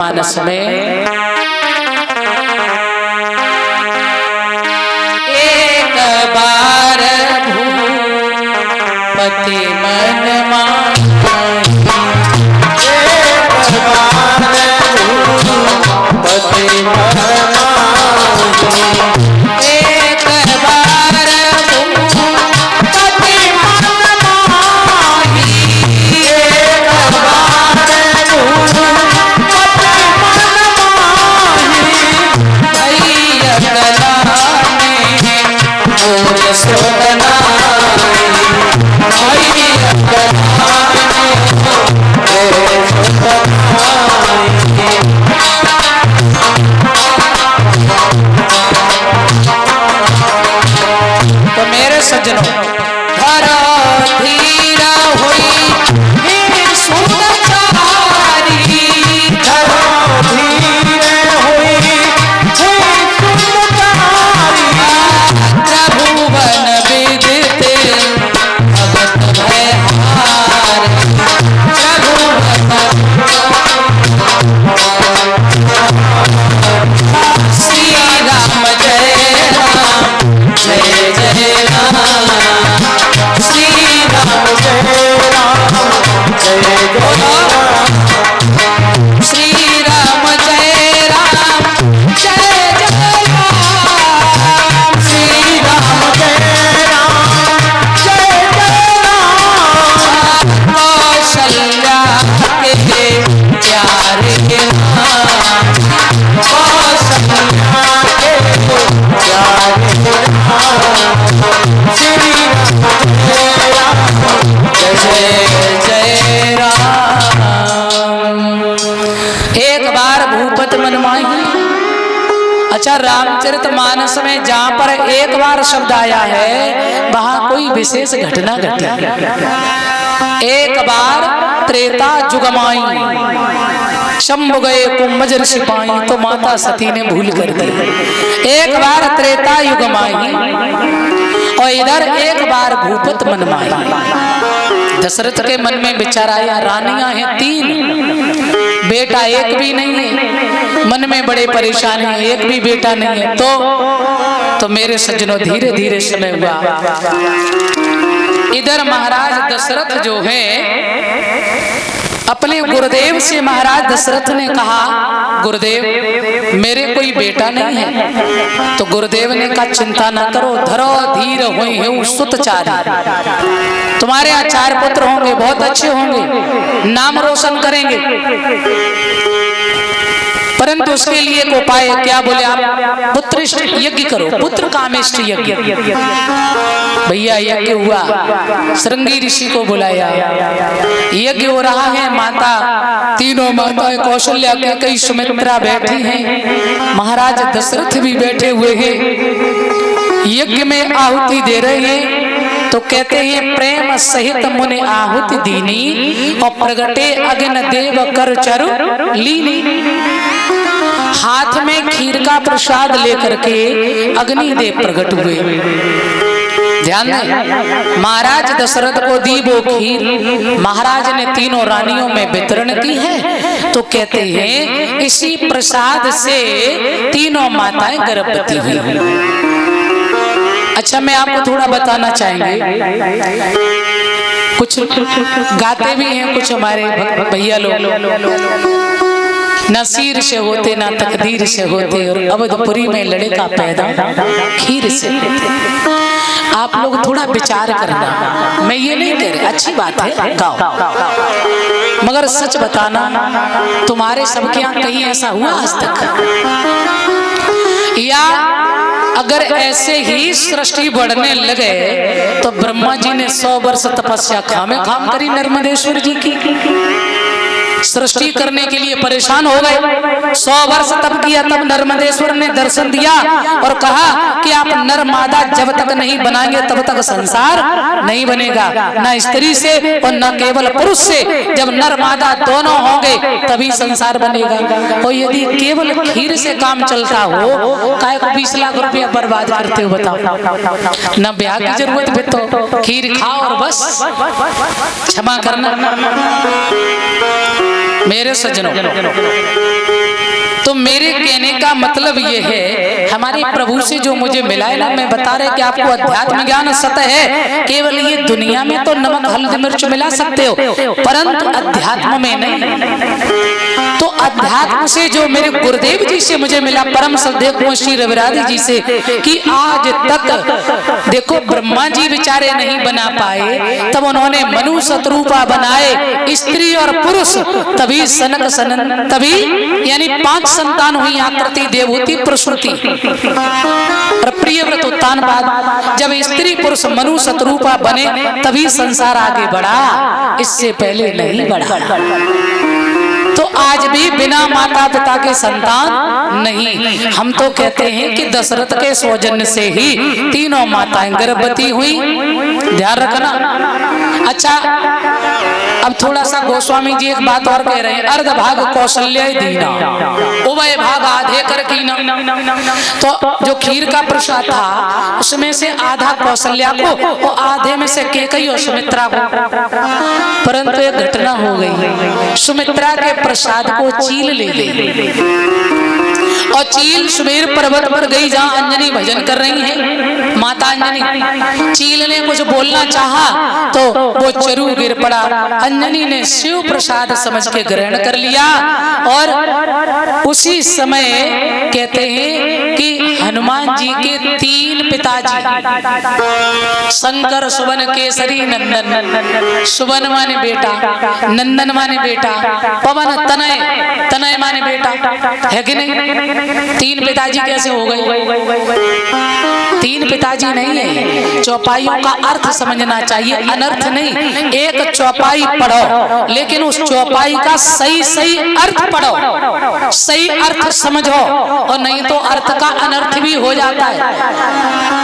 मानस में एक बार भूपति मन माही, एक बार भूपति मन माही, एक बार भूपति मन माही, एक बार तो मेरे सज्जनों धरो धीर हुई सुंदरचारी, धरो धीर हुई सुंदरचारी, त्रिभुवन विदिते भगत भयहार, श्री राम जय राम जय जय राम, श्री राम जय राम जय जय राम, श्री राम जय राम जय जय राम, श्री राम जय राम जय जय राम, कौशल्या के प्यारे राम, कौशल्या के प्यारे श्री राम जय जय राम। एक बार भूपति मन माही। अच्छा, रामचरितमानस में जहाँ पर एक बार शब्द आया है वहाँ कोई विशेष घटना घटी। एक बार त्रेता जुगमाई, शंभु गए कुंभज ऋषि पाई, तो माता सती ने भूल कर दी। एक बार त्रेता युग माही और इधर एक बार भूपत मन माही। दशरथ के मन में विचार आया, रानियां हैं 3, बेटा एक भी नहीं है, मन में बड़े परेशान है, एक भी बेटा नहीं है। तो मेरे सज्जनों धीरे धीरे समय हुआ। इधर महाराज दशरथ जो है अपने गुरुदेव से महाराज दशरथ ने कहा, गुरुदेव मेरे कोई बेटा नहीं है। तो गुरुदेव ने कहा चिंता ना करो, धरो धीर हुई है सुतचारी, तुम्हारे यहाँ 4 पुत्र होंगे, बहुत अच्छे होंगे, नाम रोशन करेंगे, परंतु उसके लिए एक उपाय है। क्या बोले आप? पुत्रिष्ट यज्ञ करो, पुत्र कामेष्ट यज्ञ। भैया यज्ञ हुआ, श्रृंगी ऋषि को बुलाया, यज्ञ हो रहा है। माता, तीनों माताएं कौशल्या के कई सुमित्रा बैठी हैं, महाराज दशरथ भी बैठे हुए हैं, यज्ञ में आहुति दे रहे हैं। तो कहते हैं प्रेम सहित मुने आहुति दीनी और प्रगटे अग्न देव कर चरु लीनी। हाथ में खीर का प्रसाद लेकर के अग्निदेव प्रकट हुए। ध्यान दें, महाराज दशरथ को दी वो खीर, महाराज ने तीनों रानियों में वितरण की है। तो कहते हैं इसी प्रसाद से तीनों माताएं गर्भवती हुई। अच्छा, मैं आपको थोड़ा बताना चाहेंगे, कुछ गाते भी हैं कुछ हमारे भैया लोग, न सिर से होते ना तकदीर से होते, और अवधपुरी में लड़का पैदा खीर से। आप लोग थोड़ा विचार करना, मैं ये नहीं कह रही, अच्छी बात है गाओ, मगर सच बताना तुम्हारे सबके यहाँ कहीं ऐसा हुआ आज तक? या अगर ऐसे ही सृष्टि बढ़ने लगे तो ब्रह्मा जी ने 100 वर्ष तपस्या खामे खाम करी नर्मदेश्वर जी की। सृष्टि करने के लिए परेशान हो गए, 100 वर्ष तप किया, तब नर्मदेश्वर ने दर्शन दिया और कहा कि आप नर मादा जब तक नहीं बनाएंगे तब तक संसार नहीं बनेगा, न स्त्री से और न केवल पुरुष से, जब नर मादा दोनों होंगे तभी संसार बनेगा। और यदि केवल खीर से काम चलता हो, काहे को 20 लाख रुपया बर्बाद करते हो बताओ? न ब्याह की जरूरत है, तो खीर खाओ और बस। क्षमा करना, मेरे सज्जनों, तो मेरे कहने का मतलब ये है, हमारे प्रभु से जो मुझे मिला है ना, मैं बता रहे कि आपको अध्यात्म ज्ञान सत्य है, केवल ये दुनिया में तो नमक हल्दी मिर्च मिला सकते हो, परंतु अध्यात्म में नहीं। तो अध्यात्म से जो मेरे गुरुदेव जी से मुझे मिला, परम श्रद्धेय कुंवर श्री रविराज जी से, कि आज तक देखो ब्रह्मा जी बेचारे नहीं बना पाए, तब उन्होंने मनु शतरूपा बनाए, स्त्री और पुरुष, तभी सनक सनन, तभी यानी 5 संतान हुई, आकृति, देवहूति, प्रसूति और प्रियव्रत उत्तान बाद। जब स्त्री पुरुष मनु शतरूपा बने तभी संसार आगे बढ़ा, इससे पहले नहीं बढ़ा। तो आज भी बिना माता पिता के संतान नहीं। हम तो कहते हैं कि दशरथ के सौजन्य से ही तीनों माताएं गर्भवती हुई, ध्यान रखना। अच्छा, अब थोड़ा सा गोस्वामी जी एक बात और कह रहे हैं, अर्ध भाग कौशल्य दीना, उभय भाग आधे कर कीना। तो जो खीर का प्रसाद था उसमें से आधा कौशल्या को और आधे में से केकई और सुमित्रा को, परंतु एक घटना हो गई, सुमित्रा के प्रसाद को चील ले गई और चील सुमेर पर्वत पर गई जहाँ अंजनी भजन कर रही है, माता अंजनी। चील ने कुछ बोलना चाहा तो वो चरू गिर पड़ा, अंजनी ने शिव प्रसाद समझ के ग्रहण कर लिया। और उसी समय कहते हैं कि हनुमान जी के 3 पिताजी, शंकर, सुवन, केसरी, नंदन। सुवन माने बेटा, नंदन माने बेटा, पवन तनय, तनय माने बेटा, है कि नहीं? 3 पिताजी कैसे हो गए? 3 पिताजी नहीं है, चौपाइयों का अर्थ समझना चाहिए, अनर्थ नहीं। एक चौपाई पढ़ो, लेकिन उस चौपाई का सही सही अर्थ पढ़ो, सही अर्थ समझो, और नहीं तो अर्थ का अनर्थ भी हो जाता है।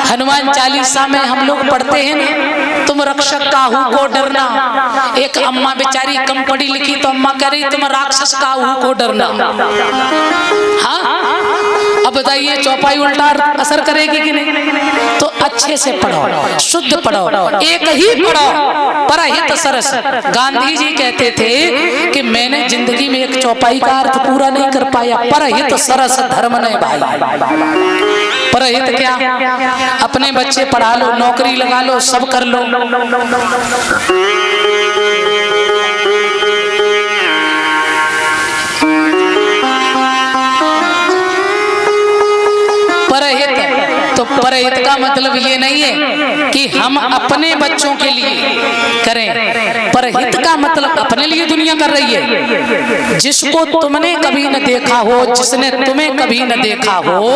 हनुमान चालीसा में हम लोग पढ़ते हैं ना, तुम रक्षक काहू को डरना। एक अम्मा बेचारी कम पढ़ी लिखी तो अम्मा कह रही तुम राक्षस काहू को डरना। हाँ, अब बताइए चौपाई उल्टा असर करेगी कि नहीं? तो अच्छे से पढ़ो, शुद्ध पढ़ो, एक ही पढ़ो, परहित सरस। गांधी जी कहते थे कि मैंने जिंदगी में एक चौपाई का अर्थ पूरा नहीं कर पाया, परहित सरस धर्म नहीं भाई। परहित क्या? अपने बच्चे पढ़ा लो, नौकरी लगा लो, सब कर लो, परहित। तो परहित का मतलब ये नहीं है कि हम अपने बच्चों के लिए करें, परहित का मतलब अपने लिए दुनिया कर रही है। जिसको तुमने कभी न देखा हो, जिसने तुम्हें कभी न देखा हो,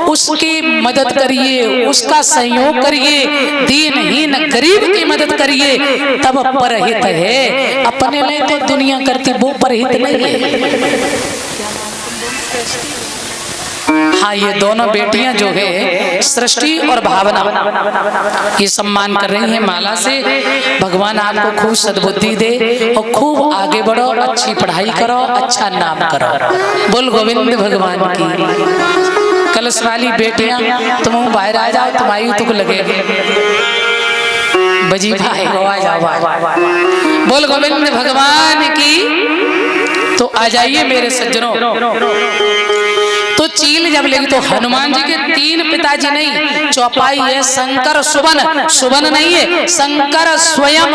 उसकी मदद करिए, उसका सहयोग करिए, दीनहीन गरीब की मदद करिए, तब परहित है। अपने लिए तो दुनिया करती, वो परहित नहीं है। हाँ, ये दोनों बेटियां जो है सृष्टि और भावना, ये सम्मान कर रही हैं माला से। भगवान आपको खूब सद्बुद्धि दे और खूब आगे बढ़ो, अच्छी पढ़ाई करो, अच्छा नाम करो। बोल गोविंद भगवान की। कलश वाली बेटियां तुम बाहर आ जाओ, तुम आयु तुक लगेगी, बजी भाई आ जाओ, बोल गोविंद भगवान की। तो आ जाइए मेरे सज्जनों। तो चील जब लेगी तो हनुमान जी के 3 पिताजी नहीं, चौपाई है शंकर सुवन, सुवन नहीं है, शंकर स्वयं,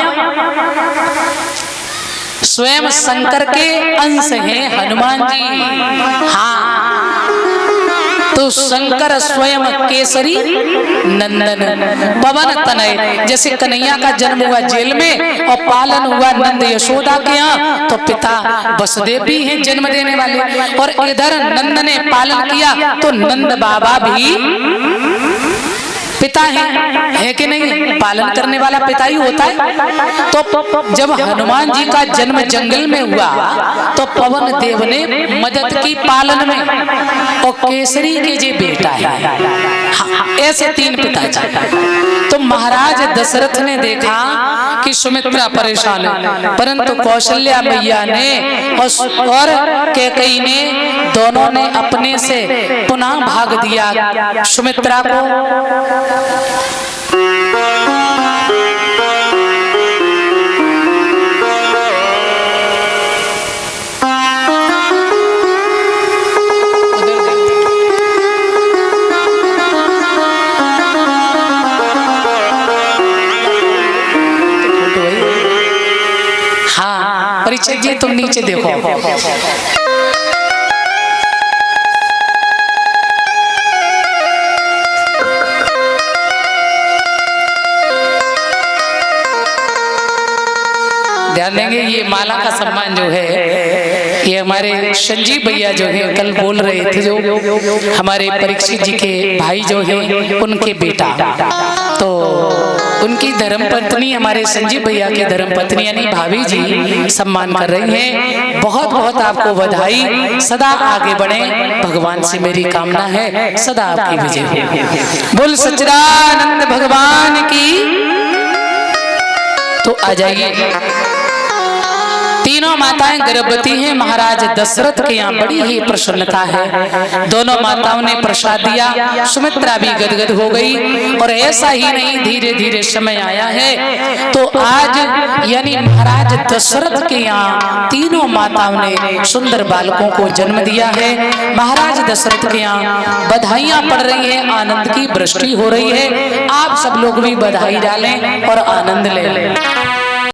स्वयं शंकर के अंश हैं हनुमान जी। हाँ, तो शंकर स्वयं केसरी नंदन, पवन तनय। जैसे कन्हैया का जन्म हुआ जेल में और पालन हुआ नंद यशोदा के यहाँ, तो पिता वसुदेव भी हैं जन्म देने वाले, और इधर नंद ने पालन किया तो नंद बाबा भी पिता है कि नहीं? पालन करने वाला पिता ही होता है। तो जब हनुमान जी का जन्म जंगल में हुआ तो पवन देव ने मदद की पालन में, और केसरी के जे बेटा है। हाँ, ऐसे 3 पिता। तो महाराज दशरथ ने देखा कि सुमित्रा परेशान है, परंतु कौशल्या मैया ने और कैकेयी ने, दोनों ने अपने से पुनः भाग दिया सुमित्रा को। परीक्षित जी तुम नीचे देखो। ध्यान देंगे, ये माला का सम्मान जो है ये हमारे संजीव भैया जो है कल बोल रहे थे, जो हमारे परीक्षित जी के भाई जो है उनके बेटा, तो उनकी धर्मपत्नी हमारे संजीव भैया की धर्मपत्नी यानी भाभी जी सम्मान कर रही हैं। बहुत बहुत आपको बधाई, सदा आगे बढ़े, भगवान से मेरी कामना है सदा आपकी विजय हो। बोल सच्चिदानंद भगवान की। तो आ जाइए, तीनों माताएं गर्भवती हैं। महाराज दशरथ के यहाँ बड़ी ही प्रसन्नता है। दोनों माताओं ने प्रसाद दिया, सुमित्रा भी गदगद हो गई। और ऐसा ही नहीं, धीरे धीरे समय आया है तो आज यानी महाराज दशरथ के यहाँ तीनों माताओं ने सुंदर बालकों को जन्म दिया है। महाराज दशरथ के यहाँ बधाइयां पड़ रही है, आनंद की वृष्टि हो रही है। आप सब लोग भी बधाई डालें और आनंद ले लें।